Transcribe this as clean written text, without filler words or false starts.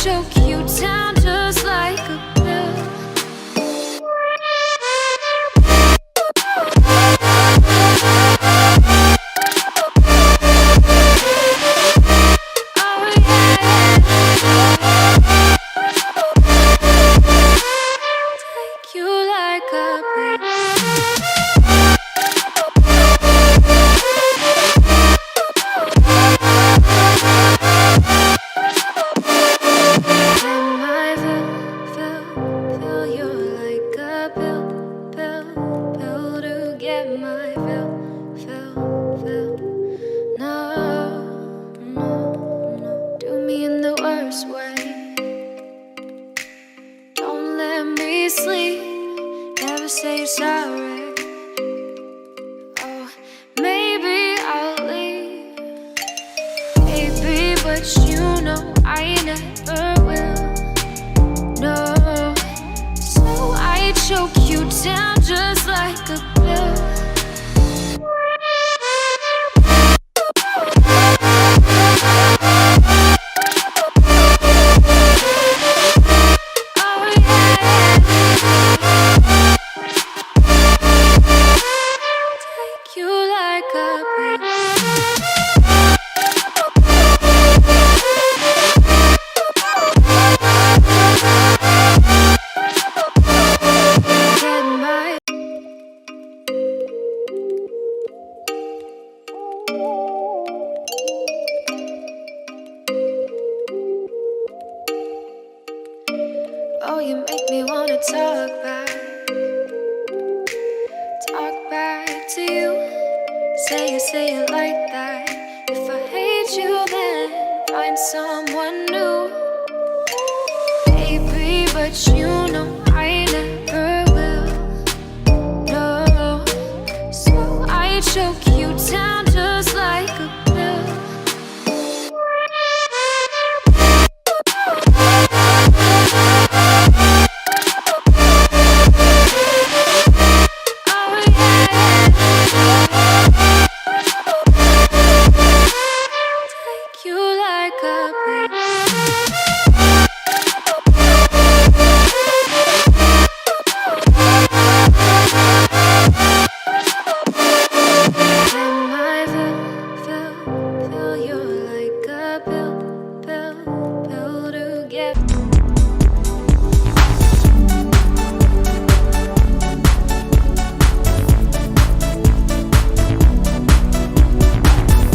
choke you down just like a pill. Oh yeah. Take you like a pill. Sleep, never say sorry. Oh, maybe I'll leave, baby, but you know I never will. No, so I choke you down just like a pill. Oh, you make me wanna talk back to you. Say it like that. If I hate you, then find someone new, baby, but you know I never will. No, so I choke you down just like a pill. Feel your